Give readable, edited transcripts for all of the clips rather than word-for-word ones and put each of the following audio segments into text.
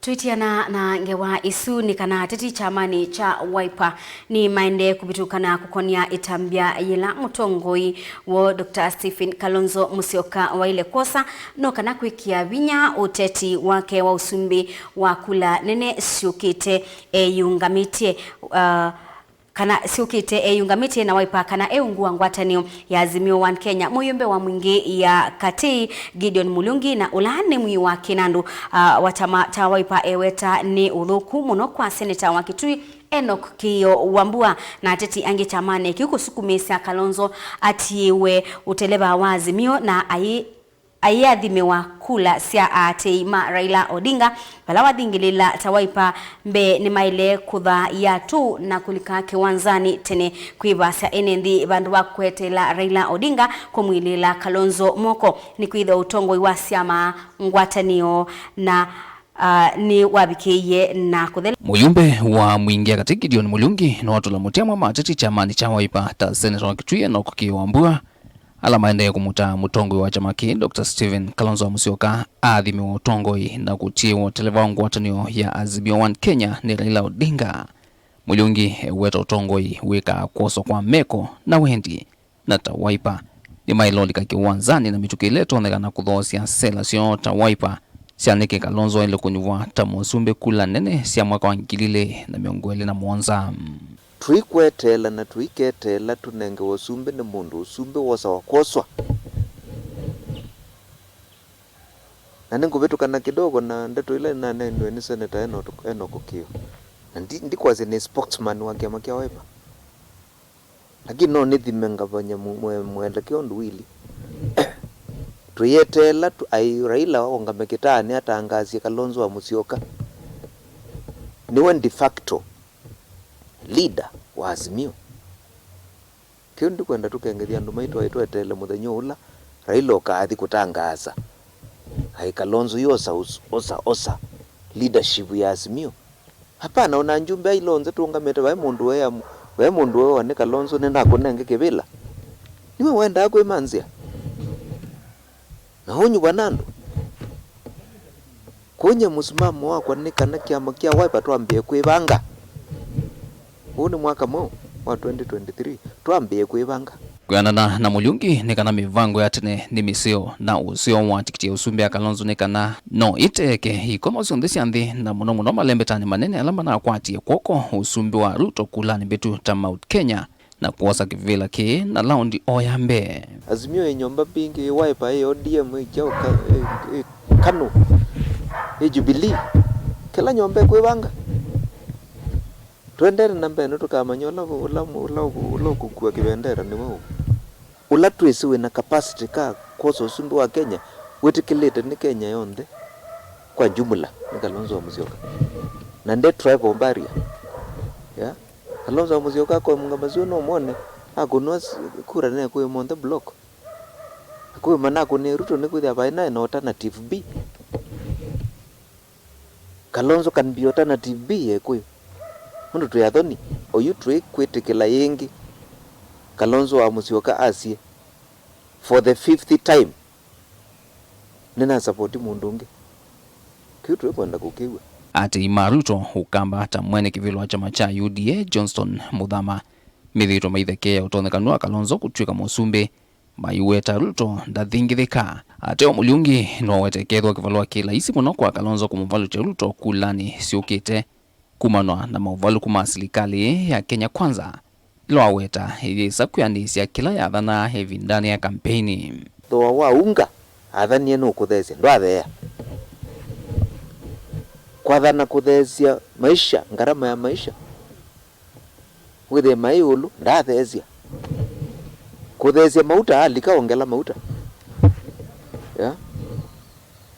Tuitiana na ngewa isu ni kana teti chamani cha Wiper ni maende kubitukana kukonia itambia yila mutongoi wo Dr. Stephen Kalonzo Musyoka wa ile kosa no kana kwikia vinya uteti wake wa Usumbi wa kula nene siukite yungamitie kana siukite yungamiti na Wiper kana ungua ngwatanio ya Azimio One Kenya Muyumbe wa Mwingi ya Kati Gideon Mulyungi na ulane mwi wa kinandu wa chama cha Wiper eweta ni udhuku muno kwa seneta wa Kitui Enoch Kiyo Wambua na teti ange chamane kiukusukumisa Kalonzo atiwe uteleba wa Azimio na ayadhimewa kula sia ateima Raila Odinga balawa dingilila ta Wiper mbe ni maile kudha ya tu na kulika kiwanzani tene kuibasa enendi bandu wakwetela Raila Odinga kumwilila Kalonzo moko ni kuidha utongo iwasiama ngwatanio na ni wabikiye na kuthela Muyumbe wa Mwingi Kati Gideon Mulyungi na watu la mutiama mateti chamani cha Wiper ta seneta wa Kitui Enoch Kiyo Wambua ala maende kumuta mutongoi wa chamaki Dr. Stephen Kalonzo Musyoka adhimiwa utongoi na kutiwa televa ngwatanio ya Azimio One Kenya ni Raila Odinga. Mulyungi weta utongoi weka koso kwa meko na wendi na ta Wiper ni mailolika kiwanzani na mitukileto onekana kudhosia sela sio ta Wiper sianike Kalonzo ile kunyuwa ta Usumbi kula nene sia mwaka wa ngilile na miongwele na muonza tuikwetela na tuiketela tunenge Usumbi ni mundu Usumbi wasa wakoswa na ningu vitu kana kidogo na ndeto ile na nendwe ni seneta Enoch Kiyo na ndikwazi ni spokesman wa kiama kia Wiper lakini no nithimenga vanya mwelekeo nduwili tuyetela Raila wangamekitani atangazie Kalonzo wa Musyoka niwe de facto leader wa Azimio kio ndikwenda tukengethia andu maitu aitwetele muthenyo ula Raila okathi kutangaza Kalonzo yosa osa leadership ya Azimio hapana ona njumbe ailonze tungamete we mundu we wane Kalonzo nenda kunenge kivila niwe wenda kwe manzia na honyu banando konye musimamo wako ni kana kiama kia Wiper tuambie kwibanga huu ni mwaka mo wa 2023 tuambie kwibanga kuyanana na Mulyungi ni kana mivango ya tene ni misio na usio wa tikiti Usumbi ya Kalonzo ni kana no iteke ikomo sondesi andi na muno malembe tani manene alamba na kwati koko Usumbi wa Ruto kula ni betu ta Mount Kenya na kuwasa kivila ke na laundi oyambe Azimio enyomba pingi Wiper ODM joka kanu Jubilee kila nyombe kwibanga twendere nambeno tukamanyola ula kukua kibendera ni wao ula twesiwe na capacity ka koso Usumbi wa Kenya wetikilete ni Kenya yonde kwa jumla ni Kalonzo wa Musyoka na nde tribal barrier ya Kalonzo wa Musyoka kwa mngamazio no mwone akunwa kura ne kwa monte block kwa maana kune Ruto ne kwa baina na alternative B Kalonzo can be alternative B kwa mundu tuyathoni oyu kwitikila yengi Kalonzo wa Musyoka asie for the 5th time nina support mundu unge kitu kwenda kukiwa ati Ruto ukamba hata mwene kivilo wa chama cha UDA Johnston Muthama mithito maitheke utonekanwa Kalonzo kutwika Usumbi maiweta Ruto ndathingithika ate Mulyungi no wetekethwa kivalwa kila isi muno kwa Kalonzo kumuvalukya Ruto kulani siukite kumanwa na mauvalu kuma serikali ya Kenya kwanza ilo aweta ilisa kuyanisya kila yathana hevi ndani ya kampeni thoa wa unga athanie no kuthesia ndo athea kwathana kuthesia maisha ngarama ya maisha withe maiulu ndathesia kuthesia mauta alikaongela mauta ya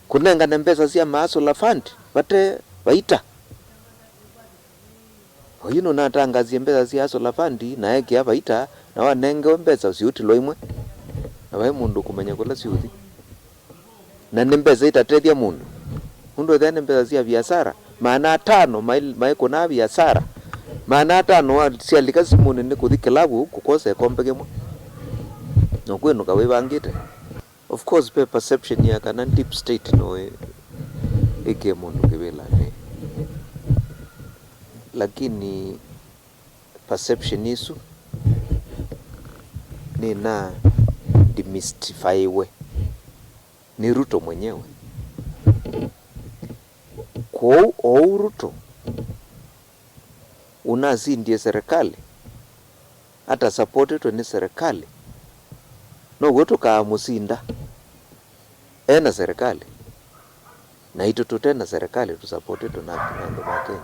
kunenga na mbesa cia maasula fund bate baita oyino natangazie mbesa cia asola fund na eke abaita na wanenge mbesa ciutilo imwe na bai mundu kumenya kula ciuthi na ni mbesa itatethia mundu thene mbesa cia biashara maana 5 mai kuna biashara maana 5 cia likasi mundu ni kuthi kilabu kukosa kompege mwe no kwenu kawe bangite of course perception ya kana deep state no eke mundu kivila ni lakini perception isu ni na demystifywe ni Ruto mwenyewe. Kwa Ruto unazindie serikali hata supported ni serikali no goto ka musinda ena serikali na ito tutena serikali tu supported na Kenya.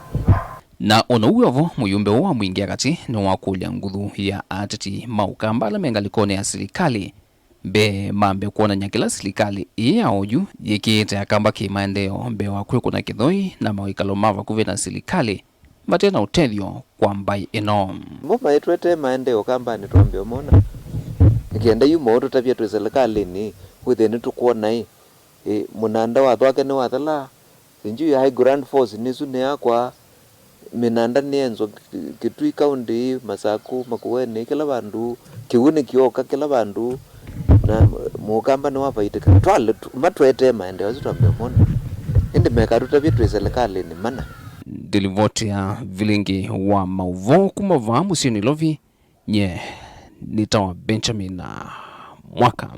Na onouyovo Muyumbe wa Mwingi kati ni wakulia nguthu ya ateti maukamba ala mengalikone ya serikali be mambe kuona nyakila serikali iya oju yikite akamba kimaendeleo mbe wakwe kuna kithoi na mawikalo mava kuvena serikali matena utethio kwa mbai ino mboma etwete maendeleo kamba ni tuambie mona nikienda yu moto tabia tu serikali ni within tukuona munanda wa thwake ni wathala sinju ya high grand force nisu ni yakwa minanda nienzo kitui county Masaku Makueni kila bandu kiuni kioka kila bandu na mukamba ni wapaitika twale matwete maendeleo tuambie mona indi mekaruta vitu serikali ni mana Delivoti ya vilingi wa mauvo kumava musini lovi nye nitawa Benjamin na mwaka.